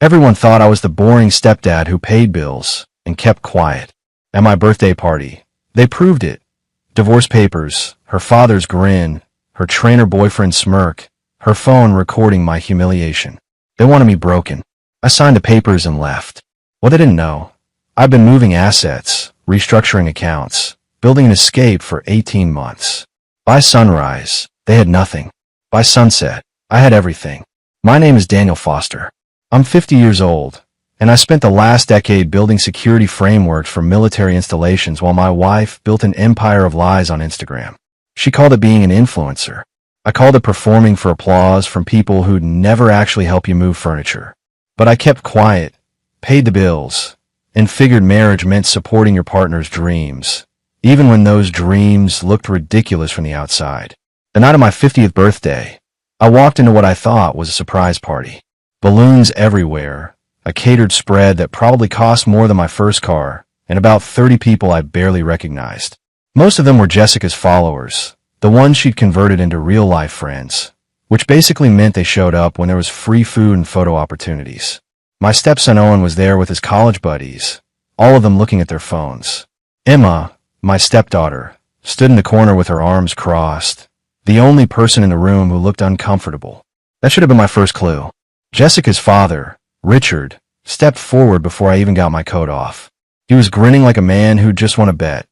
Everyone thought I was the boring stepdad who paid bills and kept quiet. At my birthday party, they proved it. Divorce papers, her father's grin, her trainer boyfriend's smirk, her phone recording my humiliation. They wanted me broken. I signed the papers and left. What they didn't know, I've been moving assets, restructuring accounts, building an escape for 18 months. By sunrise, they had nothing. By sunset, I had everything. My name is Daniel Foster. I'm 50 years old, and I spent the last decade building security frameworks for military installations while my wife built an empire of lies on Instagram. She called it being an influencer. I called it performing for applause from people who'd never actually help you move furniture. But I kept quiet, paid the bills, and figured marriage meant supporting your partner's dreams, even when those dreams looked ridiculous from the outside. The night of my 50th birthday, I walked into what I thought was a surprise party. Balloons everywhere, a catered spread that probably cost more than my first car, and about 30 people I barely recognized. Most of them were Jessica's followers, the ones she'd converted into real-life friends, which basically meant they showed up when there was free food and photo opportunities. My stepson Owen was there with his college buddies, all of them looking at their phones. Emma, my stepdaughter, stood in the corner with her arms crossed, the only person in the room who looked uncomfortable. That should have been my first clue. Jessica's father, Richard, stepped forward before I even got my coat off. He was grinning like a man who'd just won a bet,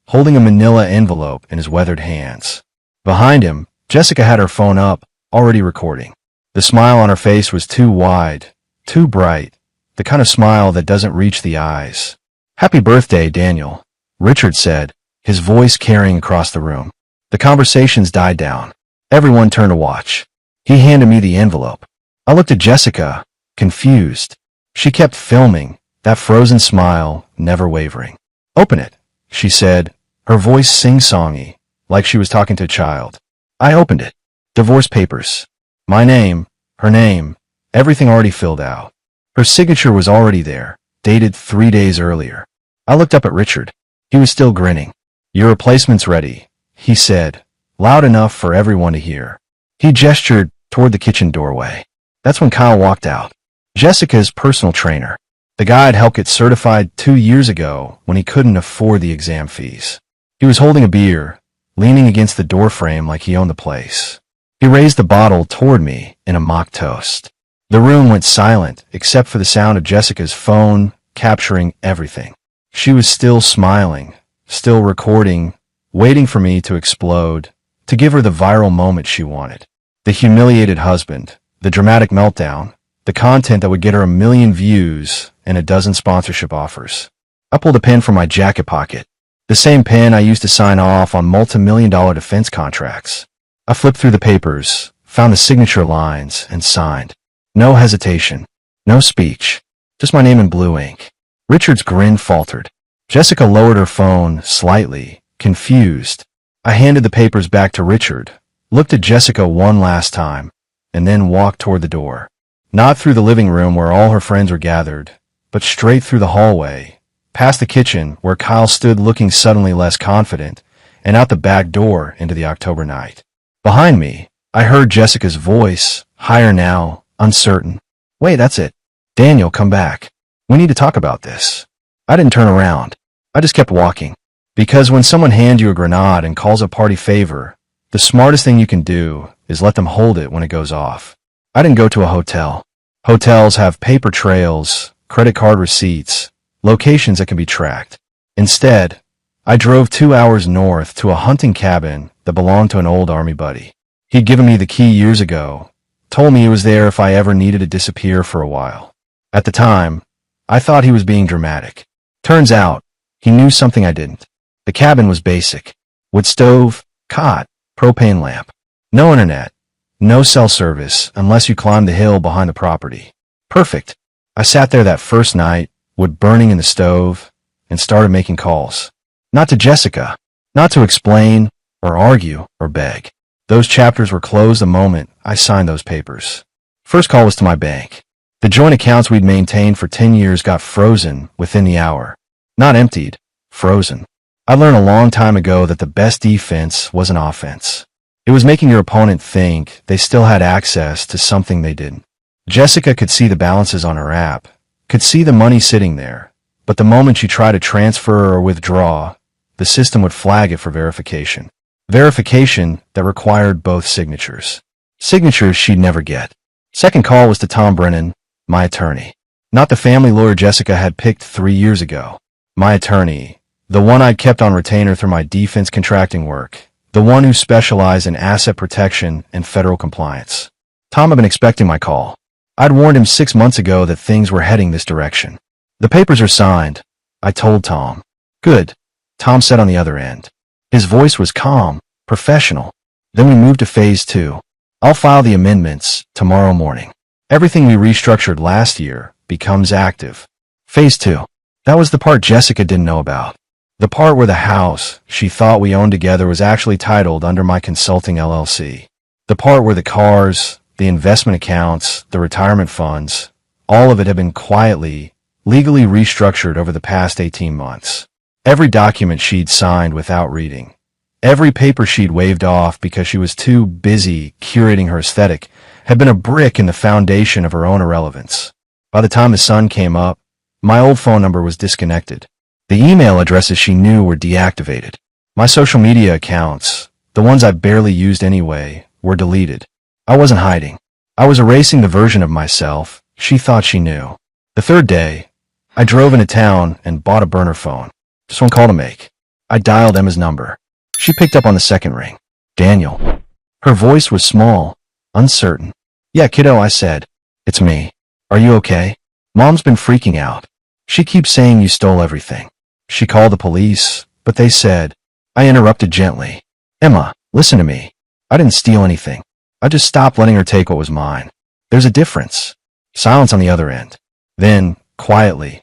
holding a manila envelope in his weathered hands. Behind him, Jessica had her phone up, already recording. The smile on her face was too wide, too bright, the kind of smile that doesn't reach the eyes. "Happy birthday, Daniel," Richard said, his voice carrying across the room. The conversations died down. Everyone turned to watch. He handed me the envelope. I looked at Jessica, confused. She kept filming, that frozen smile, never wavering. "Open it," she said, her voice sing-songy, like she was talking to a child. I opened it. Divorce papers. My name, her name, everything already filled out. Her signature was already there, dated 3 days earlier. I looked up at Richard. He was still grinning. "Your replacement's ready," he said, loud enough for everyone to hear. He gestured toward the kitchen doorway. That's when Kyle walked out. Jessica's personal trainer. The guy had helped get certified 2 years ago when he couldn't afford the exam fees. He was holding a beer, leaning against the doorframe like he owned the place. He raised the bottle toward me in a mock toast. The room went silent except for the sound of Jessica's phone capturing everything. She was still smiling, still recording, waiting for me to explode, to give her the viral moment she wanted. The humiliated husband, the dramatic meltdown, the content that would get her 1 million views and a dozen sponsorship offers. I pulled a pen from my jacket pocket, the same pen I used to sign off on multi-million-dollar defense contracts. I flipped through the papers, found the signature lines, and signed. No hesitation, no speech, just my name in blue ink. Richard's grin faltered. Jessica lowered her phone slightly, confused. I handed the papers back to Richard, looked at Jessica one last time, and then walked toward the door. Not through the living room where all her friends were gathered, but straight through the hallway, past the kitchen where Kyle stood looking suddenly less confident, and out the back door into the October night. Behind me, I heard Jessica's voice, higher now, uncertain. "Wait, that's it. Daniel, come back. We need to talk about this." I didn't turn around. I just kept walking. Because when someone hands you a grenade and calls a party favor, the smartest thing you can do is let them hold it when it goes off. I didn't go to a hotel. Hotels have paper trails, credit card receipts, locations that can be tracked. Instead, I drove 2 hours north to a hunting cabin that belonged to an old army buddy. He'd given me the key years ago, told me he was there if I ever needed to disappear for a while. At the time, I thought he was being dramatic. Turns out, he knew something I didn't. The cabin was basic. Wood stove, cot, propane lamp. No internet. No cell service unless you climbed the hill behind the property. Perfect. I sat there that first night, wood burning in the stove, and started making calls. Not to Jessica. Not to explain, or argue, or beg. Those chapters were closed the moment I signed those papers. First call was to my bank. The joint accounts we'd maintained for 10 years got frozen within the hour. Not emptied, frozen. I learned a long time ago that the best defense was an offense. It was making your opponent think they still had access to something they didn't. Jessica could see the balances on her app, could see the money sitting there, but the moment she tried to transfer or withdraw, the system would flag it for verification. Verification that required both signatures. Signatures she'd never get. Second call was to Tom Brennan, my attorney. Not the family lawyer Jessica had picked 3 years ago. My attorney, the one I'd kept on retainer through my defense contracting work, the one who specialized in asset protection and federal compliance. Tom had been expecting my call. I'd warned him 6 months ago that things were heading this direction. The papers are signed, I told Tom. Good, Tom said on the other end. His voice was calm, professional. Then we moved to phase 2. I'll file the amendments tomorrow morning. Everything we restructured last year becomes active. Phase 2. That was the part Jessica didn't know about. The part where the house she thought we owned together was actually titled under my consulting LLC. The part where the cars, the investment accounts, the retirement funds, all of it had been quietly, legally restructured over the past 18 months. Every document she'd signed without reading. Every paper she'd waved off because she was too busy curating her aesthetic had been a brick in the foundation of her own irrelevance. By the time the sun came up, my old phone number was disconnected. The email addresses she knew were deactivated. My social media accounts, the ones I barely used anyway, were deleted. I wasn't hiding. I was erasing the version of myself she thought she knew. The third day, I drove into town and bought a burner phone. Just one call to make. I dialed Emma's number. She picked up on the second ring. Daniel. Her voice was small, uncertain. Yeah, kiddo, I said. It's me. Are you okay? Mom's been freaking out. She keeps saying you stole everything. She called the police, but they said. I interrupted gently. Emma, listen to me. I didn't steal anything. I just stopped letting her take what was mine. There's a difference. Silence on the other end. Then, quietly,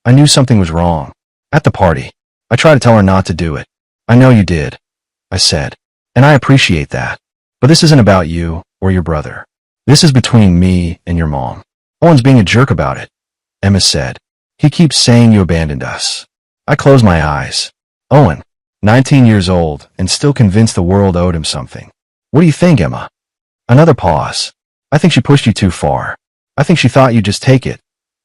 I knew something was wrong. At the party, I tried to tell her not to do it. I know you did, I said, and I appreciate that. But this isn't about you or your brother. This is between me and your mom. Owen's being a jerk about it, Emma said. He keeps saying you abandoned us. I closed my eyes. Owen, 19 years old and still convinced the world owed him something. What do you think, Emma? Another pause. I think she pushed you too far. I think she thought you'd just take it,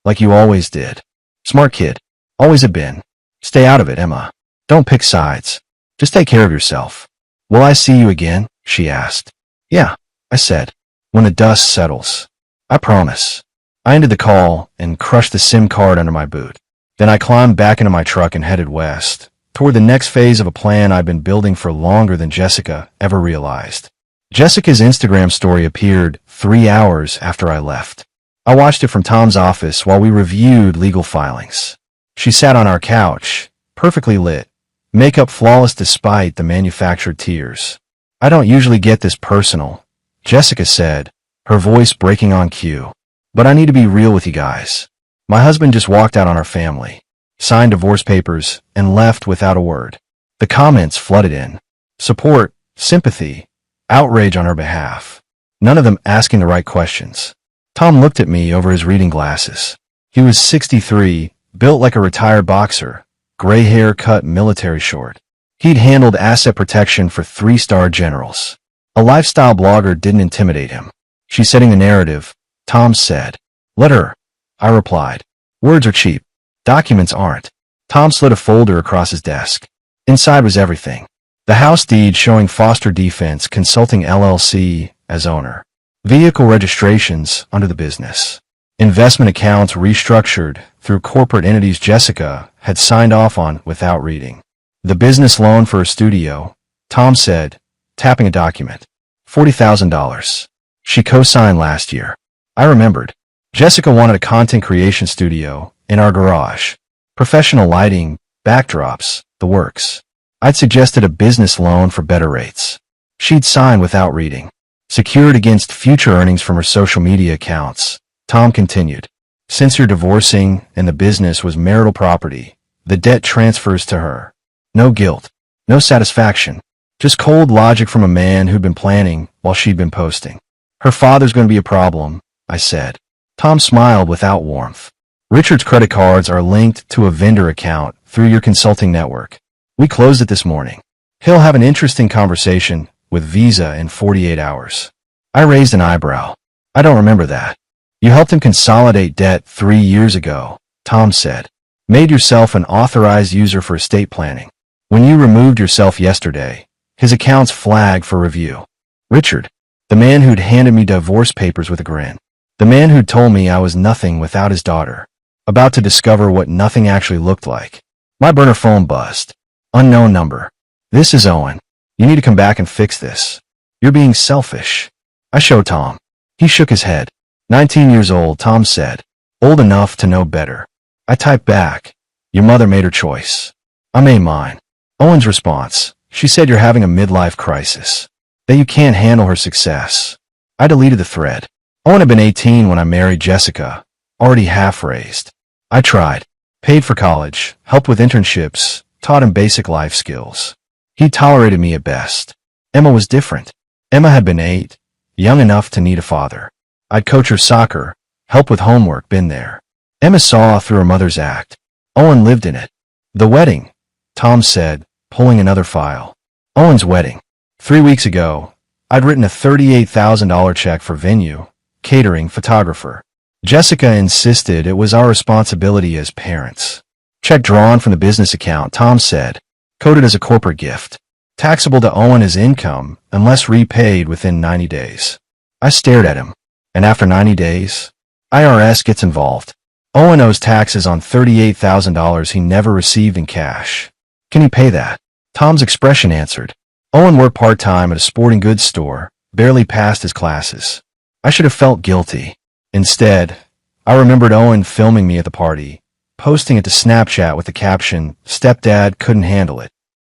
like you always did. Smart kid. Always have been. Stay out of it, Emma. Don't pick sides. Just take care of yourself. Will I see you again? She asked. Yeah, I said. When the dust settles. I promise. I ended the call and crushed the SIM card under my boot. Then I climbed back into my truck and headed west, toward the next phase of a plan I'd been building for longer than Jessica ever realized. Jessica's Instagram story appeared 3 hours after I left. I watched it from Tom's office while we reviewed legal filings. She sat on our couch, perfectly lit, makeup flawless despite the manufactured tears. I don't usually get this personal, Jessica said, her voice breaking on cue. But I need to be real with you guys. My husband just walked out on our family, signed divorce papers, and left without a word. The comments flooded in. Support, sympathy, outrage on her behalf. None of them asking the right questions. Tom looked at me over his reading glasses. He was 63, built like a retired boxer, gray hair cut military short. He'd handled asset protection for 3-star generals. A lifestyle blogger didn't intimidate him. She's setting the narrative, Tom said. Let her, I replied. Words are cheap. Documents aren't. Tom slid a folder across his desk. Inside was everything. The house deed showing Foster Defense Consulting LLC as owner. Vehicle registrations under the business. Investment accounts restructured through corporate entities Jessica had signed off on without reading. The business loan for a studio, Tom said, tapping a document. $40,000. She co-signed last year. I remembered. Jessica wanted a content creation studio in our garage. Professional lighting, backdrops, the works. I'd suggested a business loan for better rates. She'd signed without reading. Secured against future earnings from her social media accounts, Tom continued. Since you're divorcing and the business was marital property, the debt transfers to her. No guilt. No satisfaction. Just cold logic from a man who'd been planning while she'd been posting. Her father's going to be a problem, I said. Tom smiled without warmth. Richard's credit cards are linked to a vendor account through your consulting network. We closed it this morning. He'll have an interesting conversation with Visa in 48 hours. I raised an eyebrow. I don't remember that. You helped him consolidate debt 3 years ago, Tom said. Made yourself an authorized user for estate planning. When you removed yourself yesterday, his accounts flagged for review. Richard, the man who'd handed me divorce papers with a grin. The man who'd told me I was nothing without his daughter. About to discover what nothing actually looked like. My burner phone buzzed. Unknown number. This is Owen. You need to come back and fix this. You're being selfish. I showed Tom. He shook his head. 19 years old, Tom said. Old enough to know better. I typed back. Your mother made her choice. I made mine. Owen's response. She said you're having a midlife crisis. That you can't handle her success. I deleted the thread. Owen had been 18 when I married Jessica. Already half raised. I tried. Paid for college. Helped with internships. Taught him basic life skills. He tolerated me at best. Emma was different. Emma had been 8. Young enough to need a father. I'd coach her soccer. Help with homework. Been there. Emma saw through her mother's act. Owen lived in it. The wedding, Tom said, pulling another file. Owen's wedding. 3 weeks ago, I'd written a $38,000 check for venue, catering, photographer. Jessica insisted it was our responsibility as parents. Check drawn from the business account, Tom said, coded as a corporate gift. Taxable to Owen as income unless repaid within 90 days. I stared at him. And after 90 days, IRS gets involved. Owen owes taxes on $38,000 he never received in cash. Can he pay that? Tom's expression answered. Owen worked part-time at a sporting goods store, barely passed his classes. I should have felt guilty. Instead, I remembered Owen filming me at the party, posting it to Snapchat with the caption, "Stepdad couldn't handle it."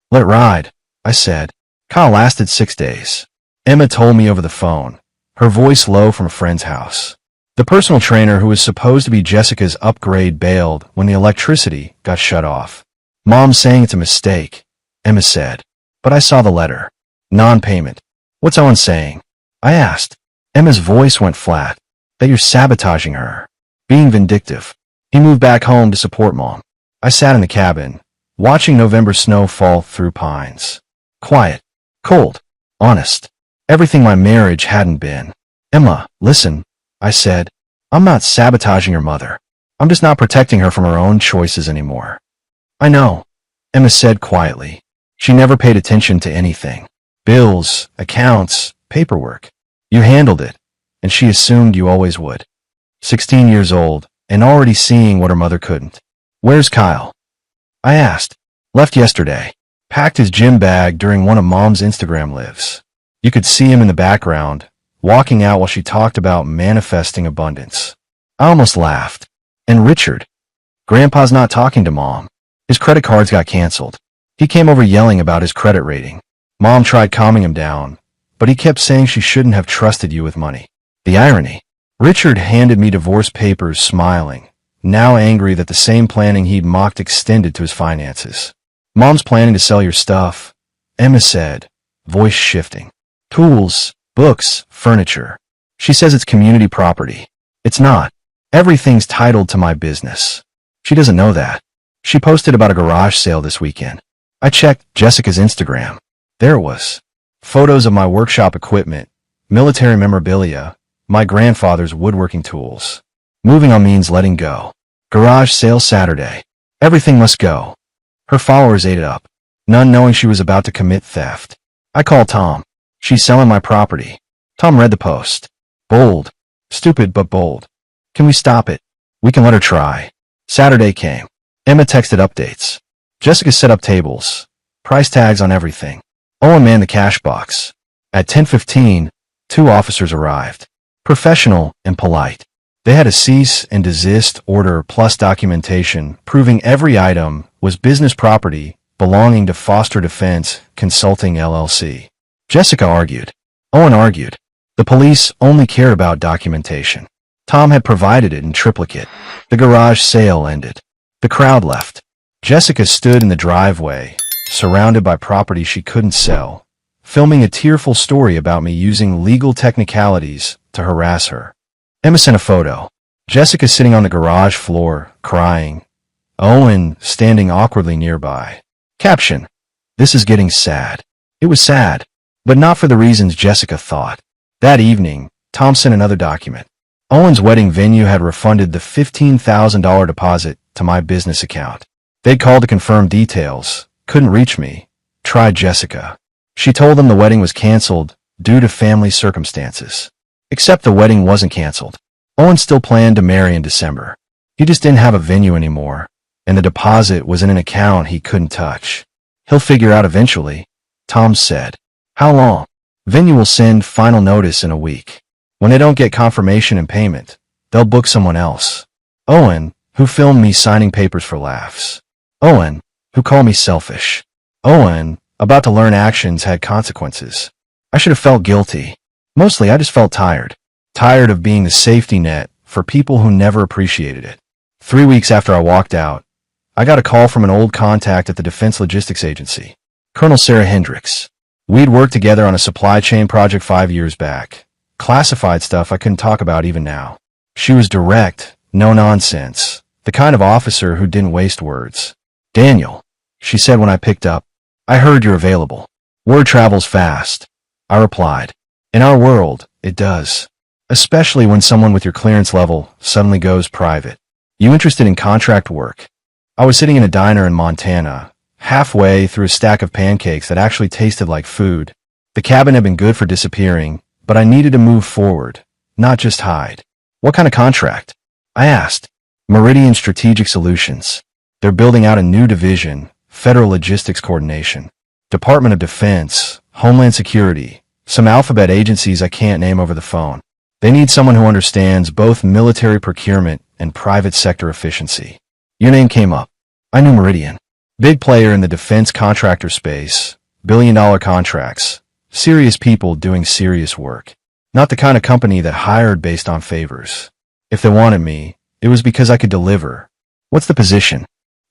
Let it ride, I said. Kyle lasted 6 days. Emma told me over the phone, her voice low from a friend's house. The personal trainer who was supposed to be Jessica's upgrade bailed when the electricity got shut off. Mom's saying it's a mistake, Emma said. But I saw the letter. Non-payment. What's Owen saying? I asked. Emma's voice went flat. That you're sabotaging her. Being vindictive. He moved back home to support Mom. I sat in the cabin, watching November snow fall through pines. Quiet. Cold. Honest. Everything my marriage hadn't been. Emma, listen, I said. I'm not sabotaging your mother. I'm just not protecting her from her own choices anymore. I know, Emma said quietly. She never paid attention to anything. Bills, accounts, paperwork. You handled it, and she assumed you always would. 16 years old, and already seeing what her mother couldn't. Where's Kyle? I asked. Left yesterday. Packed his gym bag during one of Mom's Instagram lives. You could see him in the background, walking out while she talked about manifesting abundance. I almost laughed. And Richard? Grandpa's not talking to Mom. His credit cards got canceled. He came over yelling about his credit rating. Mom tried calming him down, but he kept saying she shouldn't have trusted you with money. The irony. Richard handed me divorce papers smiling, now angry that the same planning he'd mocked extended to his finances. Mom's planning to sell your stuff, Emma said, voice shifting. Tools, books, furniture. She says it's community property. It's not. Everything's titled to my business. She doesn't know that. She posted about a garage sale this weekend. I checked Jessica's Instagram. There it was. Photos of my workshop equipment, military memorabilia, my grandfather's woodworking tools. Moving on means letting go. Garage sale Saturday. Everything must go. Her followers ate it up, none knowing she was about to commit theft. I called Tom. She's selling my property. Tom read the post. Bold. Stupid but bold. Can we stop it? We can let her try. Saturday came. Emma texted updates. Jessica set up tables. Price tags on everything. Owen manned the cash box. At 10:15, 2 officers arrived. Professional and polite. They had a cease and desist order plus documentation proving every item was business property belonging to Foster Defense Consulting LLC. Jessica argued. Owen argued. The police only care about documentation. Tom had provided it in triplicate. The garage sale ended. The crowd left. Jessica stood in the driveway, surrounded by property she couldn't sell, filming a tearful story about me using legal technicalities to harass her. Emma sent a photo. Jessica sitting on the garage floor, crying. Owen standing awkwardly nearby. Caption. This is getting sad. It was sad, but not for the reasons Jessica thought. That evening, Tom sent another document. Owen's wedding venue had refunded the $15,000 deposit to my business account. They'd called to confirm details, couldn't reach me. Tried Jessica. She told them the wedding was canceled due to family circumstances. Except the wedding wasn't canceled. Owen still planned to marry in December. He just didn't have a venue anymore, and the deposit was in an account he couldn't touch. He'll figure out eventually, Tom said. How long? Venue will send final notice in a week. When they don't get confirmation and payment, they'll book someone else. Owen, who filmed me signing papers for laughs. Owen, who called me selfish. Owen, about to learn actions had consequences. I should have felt guilty. Mostly I just felt tired. Tired of being the safety net for people who never appreciated it. 3 weeks after I walked out, I got a call from an old contact at the Defense Logistics Agency, Colonel Sarah Hendricks. We'd worked together on a supply chain project 5 years back. Classified stuff I couldn't talk about even now. She was direct, no nonsense, the kind of officer who didn't waste words. Daniel, she said when I picked up, I heard you're available. Word travels fast. I replied. In our world, it does. Especially when someone with your clearance level suddenly goes private. You interested in contract work? I was sitting in a diner in Montana, halfway through a stack of pancakes that actually tasted like food. The cabin had been good for disappearing, but I needed to move forward, not just hide. What kind of contract? I asked. Meridian Strategic Solutions. They're building out a new division, Federal Logistics Coordination. Department of Defense, Homeland Security, some alphabet agencies I can't name over the phone. They need someone who understands both military procurement and private sector efficiency. Your name came up. I knew Meridian. Big player in the defense contractor space, billion-dollar contracts, serious people doing serious work. Not the kind of company that hired based on favors. If they wanted me, it was because I could deliver. What's the position?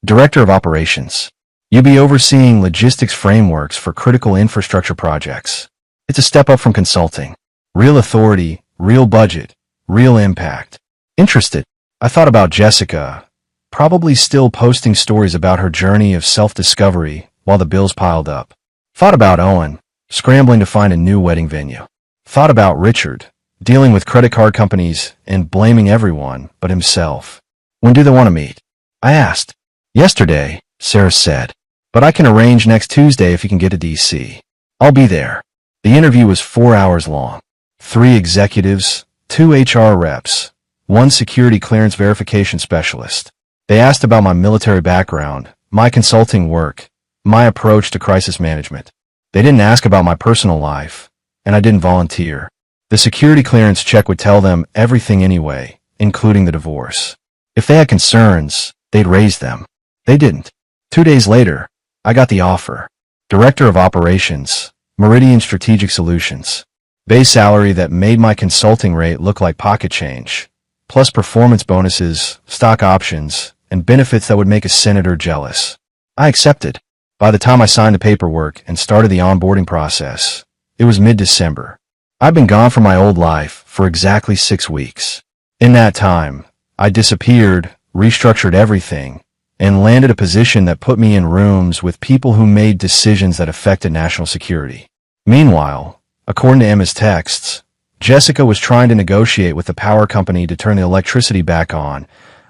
Director of Operations. You'll be overseeing logistics frameworks for critical infrastructure projects. It's a step up from consulting. Real authority, real budget, real impact. Interested. I thought about Jessica, probably still posting stories about her journey of self-discovery while the bills piled up. Thought about Owen, scrambling to find a new wedding venue. Thought about Richard, dealing with credit card companies and blaming everyone but himself. When do they want to meet? I asked. Yesterday, Sarah said. But I can arrange next Tuesday if you can get to DC. I'll be there. The interview was 4 hours long. 3 executives, 2 HR reps, 1 security clearance verification specialist. They asked about my military background, my consulting work, my approach to crisis management. They didn't ask about my personal life, and I didn't volunteer. The security clearance check would tell them everything anyway, including the divorce. If they had concerns, they'd raise them. They didn't. 2 days later, I got the offer. Director of Operations, Meridian Strategic Solutions. Base salary that made my consulting rate look like pocket change, plus performance bonuses, stock options, and benefits that would make a senator jealous. I accepted. By the time I signed the paperwork and started the onboarding process, it was mid-December. I'd been gone from my old life for exactly 6 weeks. In that time, I disappeared, restructured everything, and landed a position that put me in rooms with people who made decisions that affected national security. Meanwhile, according to Emma's texts, Jessica was trying to negotiate with the power company to turn the electricity back on.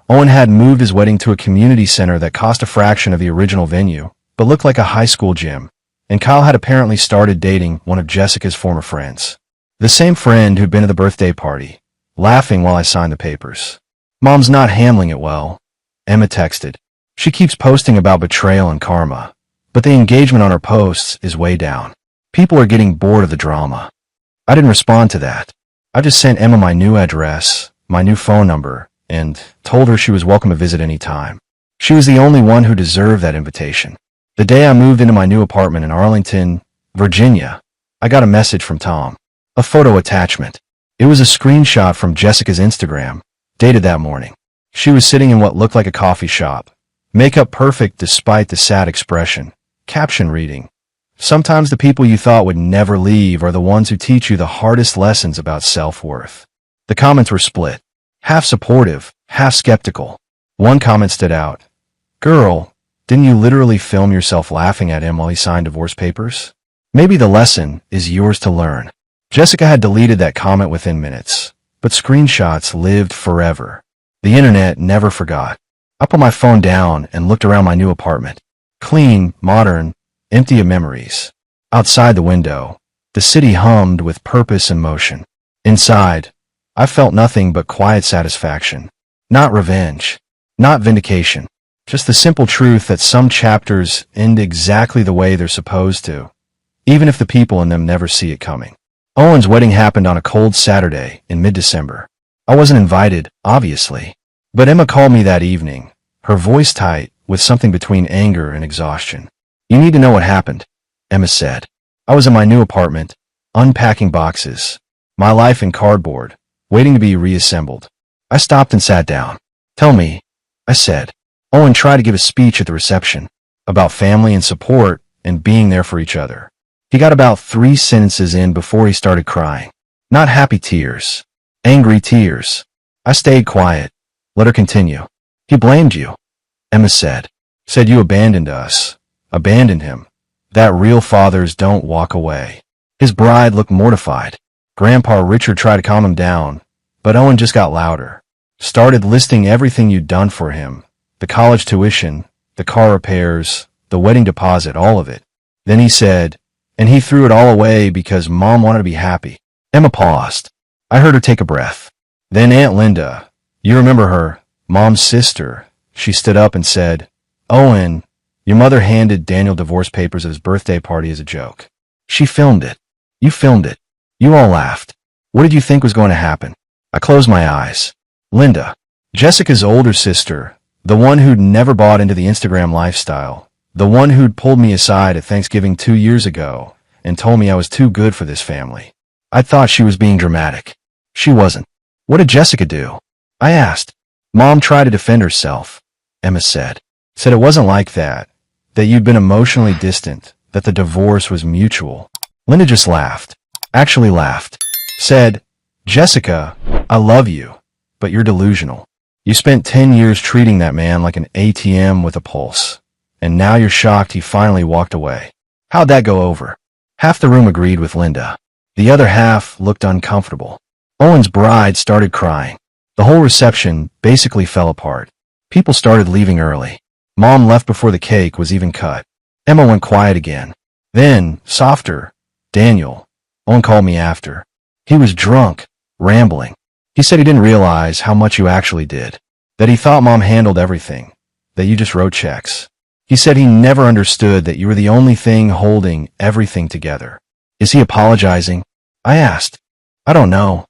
Owen had moved his wedding to a community center that cost a fraction of the original venue, but looked like a high school gym, and Kyle had apparently started dating one of Jessica's former friends. The same friend who'd been at the birthday party, laughing while I signed the papers. Mom's not handling it well, Emma texted. She keeps posting about betrayal and karma, but the engagement on her posts is way down. People are getting bored of the drama. I didn't respond to that. I just sent Emma my new address, my new phone number, and told her she was welcome to visit any time. She was the only one who deserved that invitation. The day I moved into my new apartment in Arlington, Virginia, I got a message from Tom. A photo attachment. It was a screenshot from Jessica's Instagram, dated that morning. She was sitting in what looked like a coffee shop. Makeup perfect despite the sad expression. Caption reading. Sometimes the people you thought would never leave are the ones who teach you the hardest lessons about self-worth. The comments were split. Half supportive, half skeptical. One comment stood out. Girl, didn't you literally film yourself laughing at him while he signed divorce papers? Maybe the lesson is yours to learn. Jessica had deleted that comment within minutes, but but screenshots lived forever. The internet never forgot. I put my phone down and looked around my new apartment. Clean, modern, empty of memories. Outside the window, the city hummed with purpose and motion. Inside, I felt nothing but quiet satisfaction. Not revenge. Not vindication. Just the simple truth that some chapters end exactly the way they're supposed to, even if the people in them never see it coming. Owen's wedding happened on a cold Saturday in mid-December. I wasn't invited, obviously. But Emma called me that evening, her voice tight with something between anger and exhaustion. "You need to know what happened," Emma said. I was in my new apartment, unpacking boxes, my life in cardboard, waiting to be reassembled. I stopped and sat down. "Tell me," I said. Owen tried to give a speech at the reception about family and support and being there for each other. He got about 3 sentences in before he started crying. Not happy tears. Angry tears. I stayed quiet. Let her continue. "He blamed you," Emma said. "Said you abandoned us. Abandoned him. That real fathers don't walk away." His bride looked mortified. Grandpa Richard tried to calm him down, but Owen just got louder. Started listing everything you'd done for him. The college tuition, the car repairs, the wedding deposit, all of it. Then he said, "And he threw it all away because Mom wanted to be happy." Emma paused. I heard her take a breath. Then Aunt Linda, you remember her, Mom's sister, she stood up and said, "Owen, your mother handed Daniel divorce papers at his birthday party as a joke. She filmed it. You filmed it. You all laughed. What did you think was going to happen?" I closed my eyes. Linda, Jessica's older sister, the one who'd never bought into the Instagram lifestyle, the one who'd pulled me aside at Thanksgiving 2 years ago and told me I was too good for this family. I thought she was being dramatic. She wasn't. "What did Jessica do?" I asked. "Mom tried to defend herself," Emma said. "Said it wasn't like that, that you'd been emotionally distant, that the divorce was mutual." Linda just laughed. Actually laughed. Said, "Jessica, I love you, but you're delusional. You spent 10 years treating that man like an ATM with a pulse, and now you're shocked he finally walked away." How'd that go over? Half the room agreed with Linda. The other half looked uncomfortable. Owen's bride started crying. The whole reception basically fell apart. People started leaving early. Mom left before the cake was even cut. Emma went quiet again. Then, softer, "Daniel." Owen called me after. He was drunk, rambling. He said he didn't realize how much you actually did. That he thought Mom handled everything. That you just wrote checks. He said he never understood that you were the only thing holding everything together. "Is he apologizing?" I asked. "I don't know,"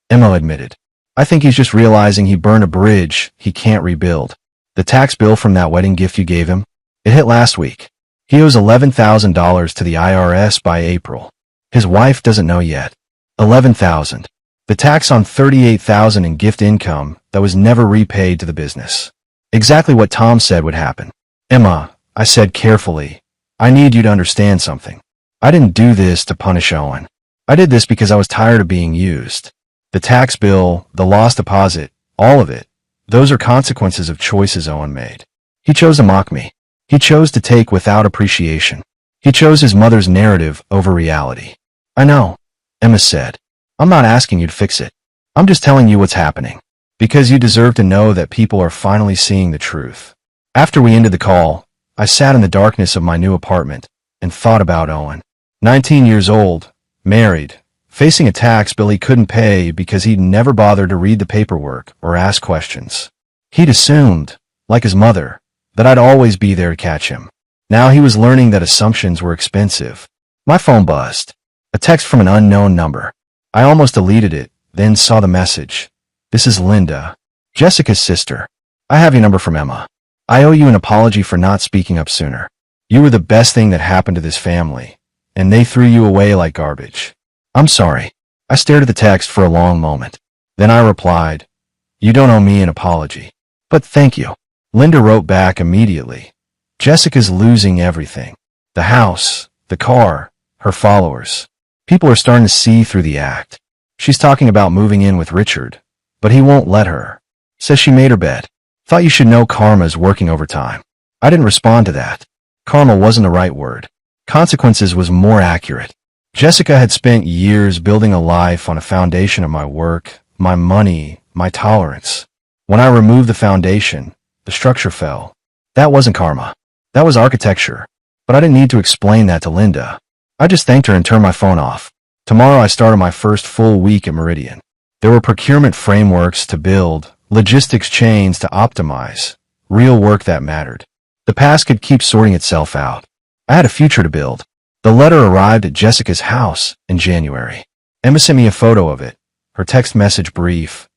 Emma admitted. "I think he's just realizing he burned a bridge he can't rebuild. The tax bill from that wedding gift you gave him, it hit last week. He owes $11,000 to the IRS by April. His wife doesn't know yet. $11,000. The tax on $38,000 in gift income that was never repaid to the business. Exactly what Tom said would happen." "Emma," I said carefully, "I need you to understand something. I didn't do this to punish Owen. I did this because I was tired of being used. The tax bill, the lost deposit, all of it, those are consequences of choices Owen made. He chose to mock me. He chose to take without appreciation. He chose his mother's narrative over reality." "I know," Emma said. "I'm not asking you to fix it. I'm just telling you what's happening. Because you deserve to know that people are finally seeing the truth." After we ended the call, I sat in the darkness of my new apartment and thought about Owen. 19 years old, married, facing a tax bill he couldn't pay because he'd never bothered to read the paperwork or ask questions. He'd assumed, like his mother, that I'd always be there to catch him. Now he was learning that assumptions were expensive. My phone buzzed. A text from an unknown number. I almost deleted it, then saw the message. "This is Linda, Jessica's sister. I have your number from Emma. I owe you an apology for not speaking up sooner. You were the best thing that happened to this family, and they threw you away like garbage. I'm sorry." I stared at the text for a long moment. Then I replied, "You don't owe me an apology. But thank you." Linda wrote back immediately. "Jessica's losing everything. The house, the car, her followers. People are starting to see through the act. She's talking about moving in with Richard, but he won't let her. Says she made her bed. Thought you should know karma's working overtime." I didn't respond to that. Karma wasn't the right word. Consequences was more accurate. Jessica had spent years building a life on a foundation of my work, my money, my tolerance. When I removed the foundation, the structure fell. That wasn't karma. That was architecture. But I didn't need to explain that to Linda. I just thanked her and turned my phone off. Tomorrow I started my first full week at Meridian. There were procurement frameworks to build, logistics chains to optimize, real work that mattered. The past could keep sorting itself out. I had a future to build. The letter arrived at Jessica's house in January. Emma sent me a photo of it. Her text message brief.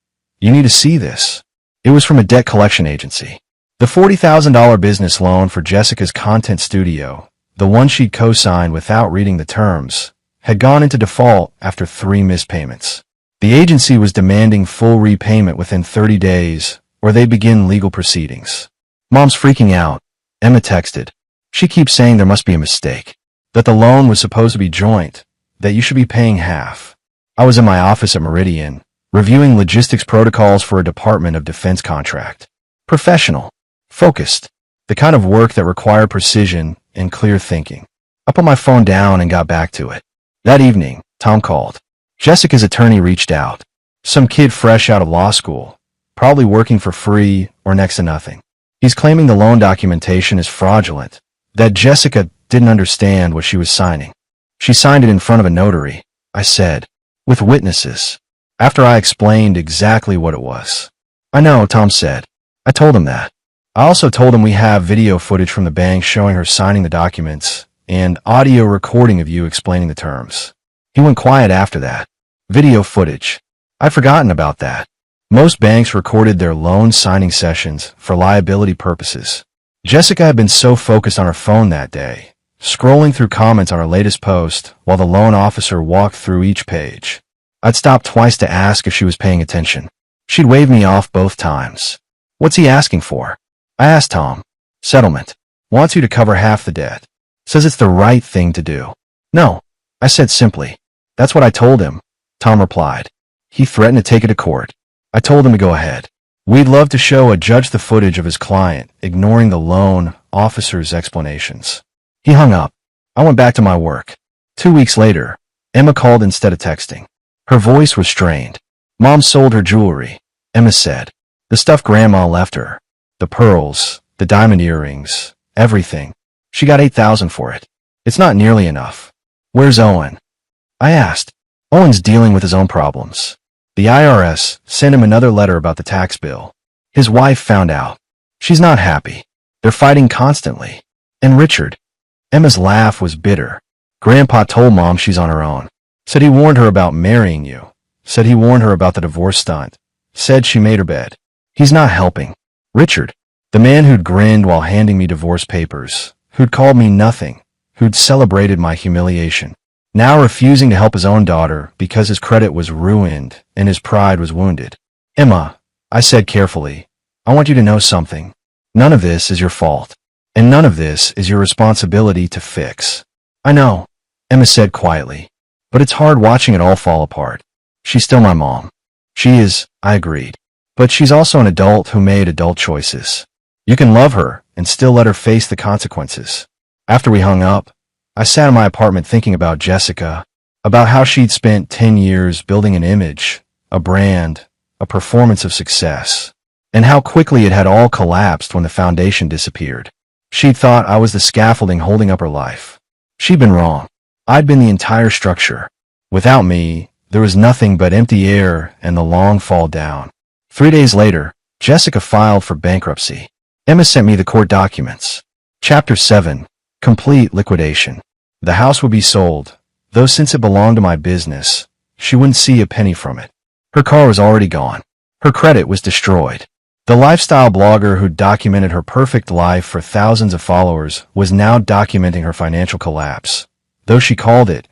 You need to see this. It was from a debt collection agency. The $40,000 business loan for Jessica's content studio, the one she'd co-signed without reading the terms, had gone into default after 3 missed payments. The agency was demanding full repayment within 30 days, or they'd begin legal proceedings. Mom's freaking out. Emma texted. She keeps saying there must be a mistake, that the loan was supposed to be joint, that you should be paying half. I was in my office at Meridian, reviewing logistics protocols for a Department of Defense contract. Professional. Focused. The kind of work that required precision and clear thinking. I put my phone down and got back to it. That evening, Tom called. Jessica's attorney reached out. Some kid fresh out of law school, probably working for free or next to nothing. He's claiming the loan documentation is fraudulent, that Jessica didn't understand what she was signing. She signed it in front of a notary, I said, with witnesses, after I explained exactly what it was. I know, Tom said. I told him that. I also told him we have video footage from the bank showing her signing the documents and audio recording of you explaining the terms. He went quiet after that. Video footage. I'd forgotten about that. Most banks recorded their loan signing sessions for liability purposes. Jessica had been so focused on her phone that day, scrolling through comments on her latest post while the loan officer walked through each page. I'd stopped twice to ask if she was paying attention. She'd waved me off both times. What's he asking for? I asked Tom. Settlement. Wants you to cover half the debt. Says it's the right thing to do. No, I said simply. That's what I told him, Tom replied. He threatened to take it to court. I told him to go ahead. We'd love to show a judge the footage of his client, ignoring the loan officer's explanations. He hung up. I went back to my work. 2 weeks later, Emma called instead of texting. Her voice was strained. Mom sold her jewelry, Emma said. The stuff Grandma left her. The pearls, the diamond earrings, everything. She got $8,000 for it. It's not nearly enough. Where's Owen? I asked. Owen's dealing with his own problems. The IRS sent him another letter about the tax bill. His wife found out. She's not happy. They're fighting constantly. And Richard? Emma's laugh was bitter. Grandpa told Mom she's on her own. Said he warned her about marrying you. Said he warned her about the divorce stunt. Said she made her bed. He's not helping. Richard, the man who'd grinned while handing me divorce papers, who'd called me nothing, who'd celebrated my humiliation, now refusing to help his own daughter because his credit was ruined and his pride was wounded. Emma, I said carefully, I want you to know something. None of this is your fault, and none of this is your responsibility to fix. I know, Emma said quietly, but it's hard watching it all fall apart. She's still my mom. She is, I agreed. But she's also an adult who made adult choices. You can love her and still let her face the consequences. After we hung up, I sat in my apartment thinking about Jessica, about how she'd spent 10 years building an image, a brand, a performance of success, and how quickly it had all collapsed when the foundation disappeared. She'd thought I was the scaffolding holding up her life. She'd been wrong. I'd been the entire structure. Without me, there was nothing but empty air and the long fall down. 3 days later, Jessica filed for bankruptcy. Emma sent me the court documents. Chapter 7. Complete liquidation. The house would be sold, though since it belonged to my business, she wouldn't see a penny from it. Her car was already gone. Her credit was destroyed. The lifestyle blogger who documented her perfect life for thousands of followers was now documenting her financial collapse, though she called it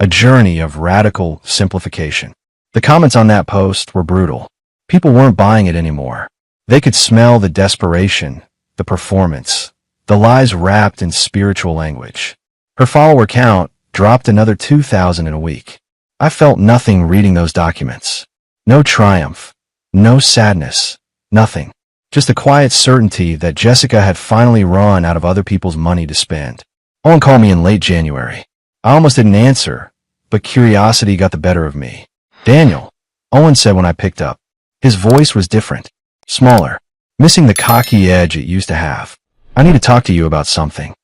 a journey of radical simplification. The comments on that post were brutal. People weren't buying it anymore. They could smell the desperation, the performance, the lies wrapped in spiritual language. Her follower count dropped another 2,000 in a week. I felt nothing reading those documents. No triumph, no sadness, nothing. Just a quiet certainty that Jessica had finally run out of other people's money to spend. Owen called me in late January. I almost didn't answer, but curiosity got the better of me. Daniel, Owen said when I picked up. His voice was different, smaller, missing the cocky edge it used to have. I need to talk to you about something.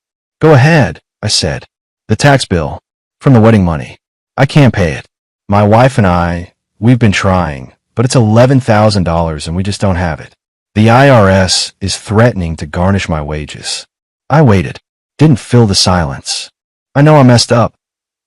Go ahead, I said. The tax bill. From the wedding money. I can't pay it. My wife and we've been trying, but it's $11,000 and we just don't have it. The IRS is threatening to garnish my wages. I waited. Didn't fill the silence. I know I messed up.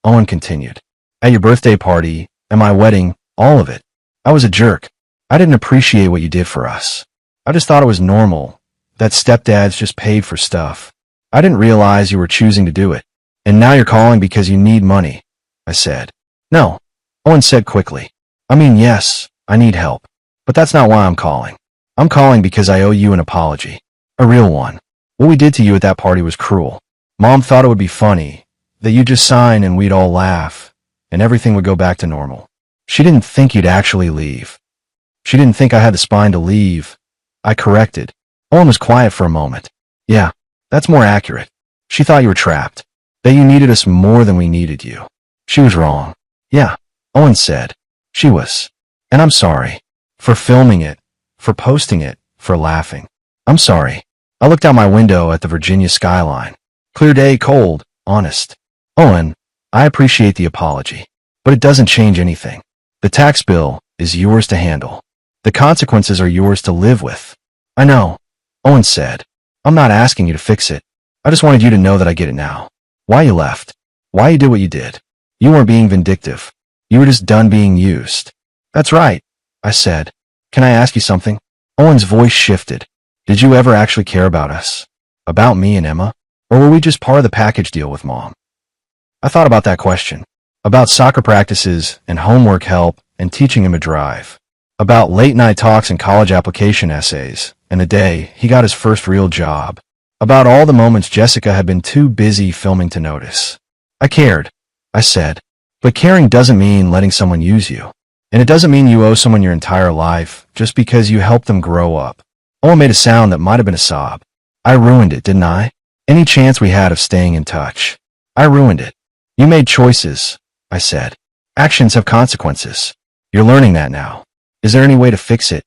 Owen continued. At your birthday party, at my wedding, all of it. I was a jerk. I didn't appreciate what you did for us. I just thought it was normal, that stepdads just paid for stuff. I didn't realize you were choosing to do it. And now you're calling because you need money, I said. No, Owen said quickly. I mean, yes, I need help. But that's not why I'm calling. I'm calling because I owe you an apology. A real one. What we did to you at that party was cruel. Mom thought it would be funny, that you'd just sign and we'd all laugh, and everything would go back to normal. She didn't think you'd actually leave. She didn't think I had the spine to leave. I corrected. Owen was quiet for a moment. Yeah, that's more accurate. She thought you were trapped. That you needed us more than we needed you. She was wrong. Yeah, Owen said. She was. And I'm sorry. For filming it. For posting it. For laughing. I'm sorry. I looked out my window at the Virginia skyline. Clear day, cold, honest. Owen, I appreciate the apology. But it doesn't change anything. The tax bill is yours to handle. The consequences are yours to live with. I know. Owen said. I'm not asking you to fix it. I just wanted you to know that I get it now. Why you left. Why you did what you did. You weren't being vindictive. You were just done being used. That's right, I said. Can I ask you something? Owen's voice shifted. Did you ever actually care about us? About me and Emma? Or were we just part of the package deal with Mom? I thought about that question. About soccer practices and homework help and teaching him to drive. About late-night talks and college application essays and the day he got his first real job. About all the moments Jessica had been too busy filming to notice. I cared, I said. But caring doesn't mean letting someone use you. And it doesn't mean you owe someone your entire life just because you helped them grow up. Owen made a sound that might have been a sob. I ruined it, didn't I? Any chance we had of staying in touch. I ruined it. You made choices, I said. Actions have consequences. You're learning that now. Is there any way to fix it?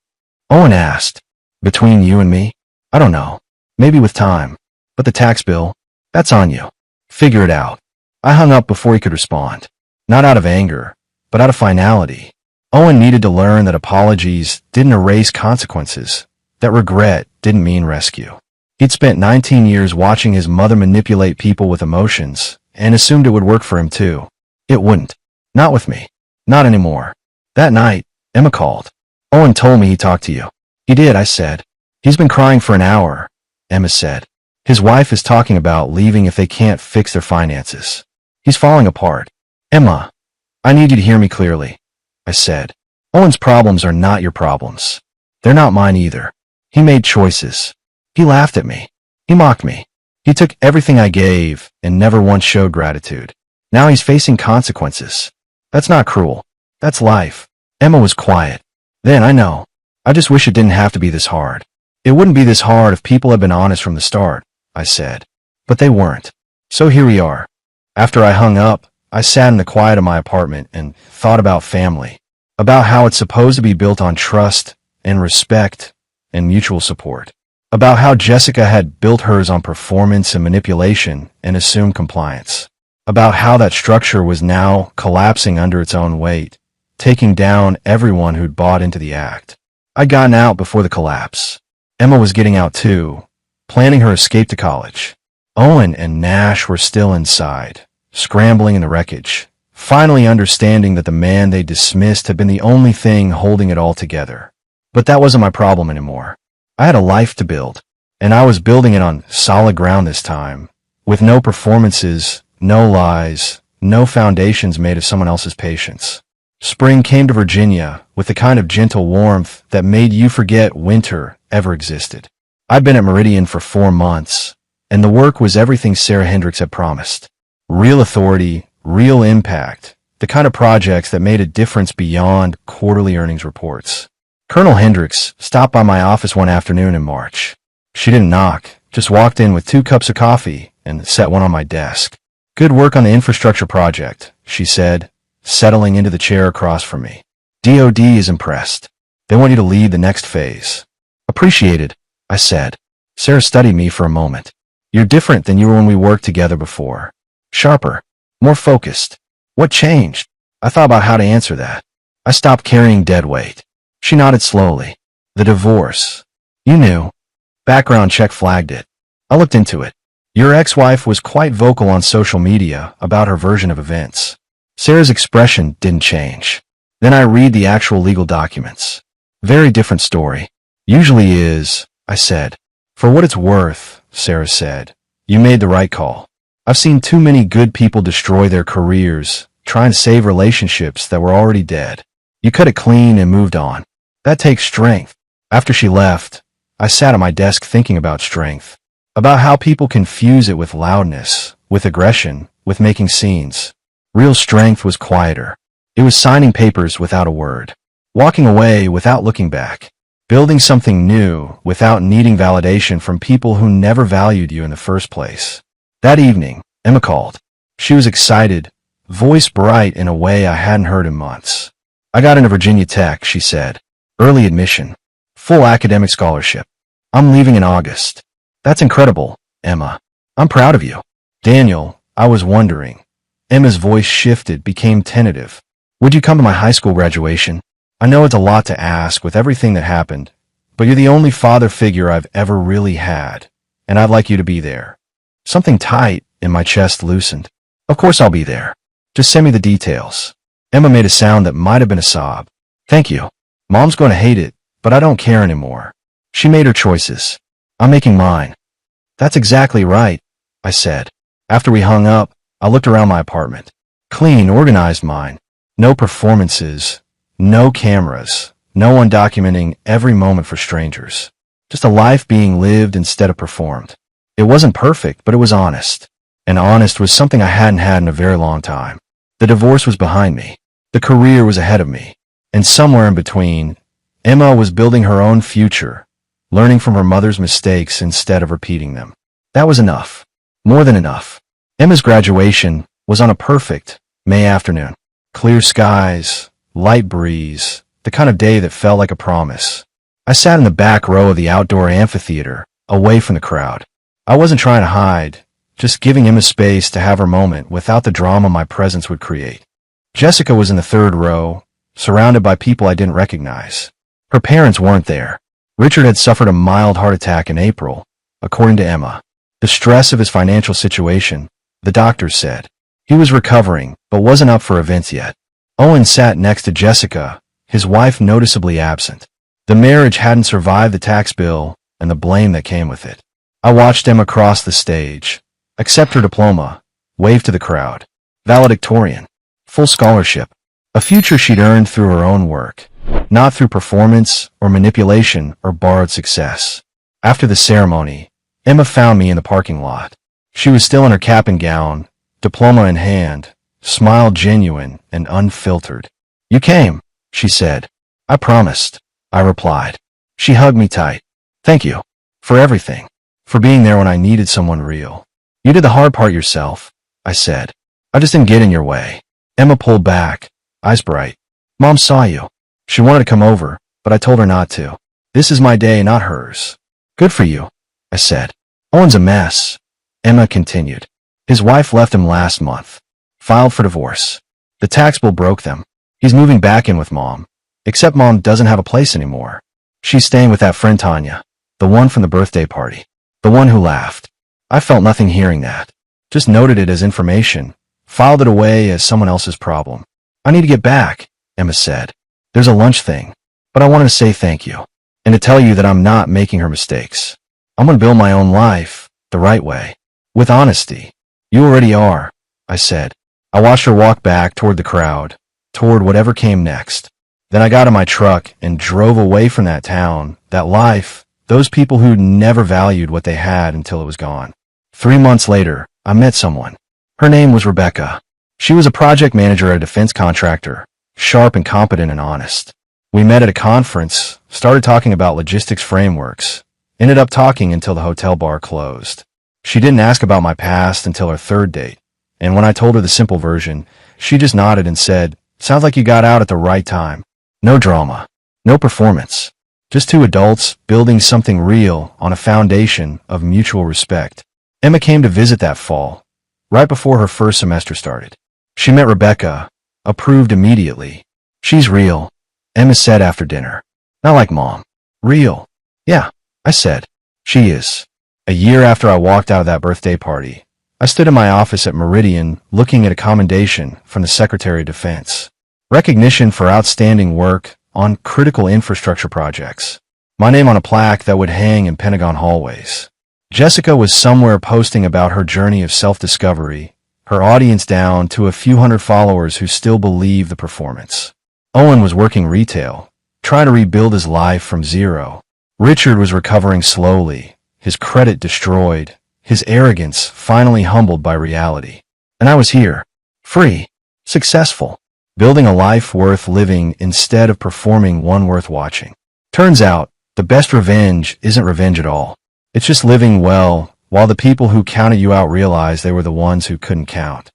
Owen asked. Between you and me? I don't know. Maybe with time. But the tax bill? That's on you. Figure it out. I hung up before he could respond. Not out of anger, but out of finality. Owen needed to learn that apologies didn't erase consequences, that regret didn't mean rescue. He'd spent 19 years watching his mother manipulate people with emotions, and assumed it would work for him too. It wouldn't. Not with me. Not anymore. That night, Emma called. Owen told me he talked to you. He did, I said. He's been crying for an hour, Emma said. His wife is talking about leaving if they can't fix their finances. He's falling apart. Emma, I need you to hear me clearly, I said. Owen's problems are not your problems. They're not mine either. He made choices. He laughed at me. He mocked me. He took everything I gave and never once showed gratitude. Now he's facing consequences. That's not cruel. That's life. Emma was quiet. Then, I know. I just wish it didn't have to be this hard. It wouldn't be this hard if people had been honest from the start, I said. But they weren't. So here we are. After I hung up, I sat in the quiet of my apartment and thought about family. About how it's supposed to be built on trust and respect and mutual support. About how Jessica had built hers on performance and manipulation and assumed compliance. About how that structure was now collapsing under its own weight, taking down everyone who'd bought into the act. I'd gotten out before the collapse. Emma was getting out too, planning her escape to college. Owen and Nash were still inside, scrambling in the wreckage, finally understanding that the man they dismissed had been the only thing holding it all together. But that wasn't my problem anymore. I had a life to build, and I was building it on solid ground this time, with no performances, no lies, no foundations made of someone else's patience. Spring came to Virginia with the kind of gentle warmth that made you forget winter ever existed. I'd been at Meridian for 4 months, and the work was everything Sarah Hendricks had promised. Real authority, real impact, the kind of projects that made a difference beyond quarterly earnings reports. Colonel Hendricks stopped by my office one afternoon in March. She didn't knock, just walked in with 2 cups of coffee and set one on my desk. Good work on the infrastructure project, she said, settling into the chair across from me. DOD is impressed. They want you to lead the next phase. Appreciated, I said. Sarah studied me for a moment. You're different than you were when we worked together before. Sharper. More focused. What changed? I thought about how to answer that. I stopped carrying dead weight. She nodded slowly. The divorce. You knew. Background check flagged it. I looked into it. Your ex-wife was quite vocal on social media about her version of events. Sarah's expression didn't change. Then I read the actual legal documents. Very different story. Usually is, I said. For what it's worth, Sarah said. You made the right call. I've seen too many good people destroy their careers, trying to save relationships that were already dead. You cut it clean and moved on. That takes strength. After she left, I sat at my desk thinking about strength. About how people confuse it with loudness, with aggression, with making scenes. Real strength was quieter. It was signing papers without a word. Walking away without looking back. Building something new without needing validation from people who never valued you in the first place. That evening, Emma called. She was excited, voice bright in a way I hadn't heard in months. I got into Virginia Tech, she said. Early admission. Full academic scholarship. I'm leaving in August. That's incredible, Emma. I'm proud of you. Daniel, I was wondering. Emma's voice shifted, became tentative. Would you come to my high school graduation? I know it's a lot to ask with everything that happened, but you're the only father figure I've ever really had, and I'd like you to be there. Something tight in my chest loosened. Of course I'll be there. Just send me the details. Emma made a sound that might have been a sob. Thank you. Mom's going to hate it, but I don't care anymore. She made her choices. I'm making mine. That's exactly right, I said. After we hung up, I looked around my apartment. Clean, organized mine. No performances. No cameras. No one documenting every moment for strangers. Just a life being lived instead of performed. It wasn't perfect, but it was honest. And honest was something I hadn't had in a very long time. The divorce was behind me. The career was ahead of me. And somewhere in between, Emma was building her own future, learning from her mother's mistakes instead of repeating them. That was enough. More than enough. Emma's graduation was on a perfect May afternoon. Clear skies, light breeze, the kind of day that felt like a promise. I sat in the back row of the outdoor amphitheater, away from the crowd. I wasn't trying to hide, just giving Emma space to have her moment without the drama my presence would create. Jessica was in the third row, surrounded by people I didn't recognize. Her parents weren't there. Richard had suffered a mild heart attack in April, according to Emma. The stress of his financial situation, the doctors said. He was recovering, but wasn't up for events yet. Owen sat next to Jessica, his wife noticeably absent. The marriage hadn't survived the tax bill and the blame that came with it. I watched Emma cross the stage, accept her diploma, wave to the crowd. Valedictorian. Full scholarship. A future she'd earned through her own work, not through performance or manipulation or borrowed success. After the ceremony, Emma found me in the parking lot. She was still in her cap and gown, diploma in hand, smile genuine and unfiltered. You came, she said. I promised, I replied. She hugged me tight. Thank you. For everything. For being there when I needed someone real. You did the hard part yourself, I said. I just didn't get in your way. Emma pulled back, eyes bright. Mom saw you. She wanted to come over, but I told her not to. This is my day, not hers. Good for you, I said. Owen's a mess, Emma continued. His wife left him last month. Filed for divorce. The tax bill broke them. He's moving back in with Mom. Except Mom doesn't have a place anymore. She's staying with that friend Tanya, the one from the birthday party. The one who laughed. I felt nothing hearing that. Just noted it as information. Filed it away as someone else's problem. I need to get back, Emma said. There's a lunch thing. But I wanted to say thank you. And to tell you that I'm not making her mistakes. I'm going to build my own life, the right way. With honesty. You already are, I said. I watched her walk back toward the crowd, toward whatever came next. Then I got in my truck and drove away from that town, that life, those people who'd never valued what they had until it was gone. 3 months later, I met someone. Her name was Rebecca. She was a project manager at a defense contractor, sharp and competent and honest. We met at a conference, started talking about logistics frameworks, ended up talking until the hotel bar closed. She didn't ask about my past until our third date, and when I told her the simple version, she just nodded and said, "Sounds like you got out at the right time." No drama. No performance. Just two adults building something real on a foundation of mutual respect. Emma came to visit that fall, right before her first semester started. She met Rebecca, approved immediately. She's real, Emma said after dinner. Not like Mom. Real. Yeah, I said. She is. A year after I walked out of that birthday party, I stood in my office at Meridian looking at a commendation from the Secretary of Defense. Recognition for outstanding work on critical infrastructure projects. My name on a plaque that would hang in Pentagon hallways. Jessica was somewhere posting about her journey of self-discovery, her audience down to a few hundred followers who still believe the performance. Owen was working retail, trying to rebuild his life from zero. Richard was recovering slowly, his credit destroyed, his arrogance finally humbled by reality. And I was here, free, successful, building a life worth living instead of performing one worth watching. Turns out, the best revenge isn't revenge at all. It's just living well while the people who counted you out realized they were the ones who couldn't count.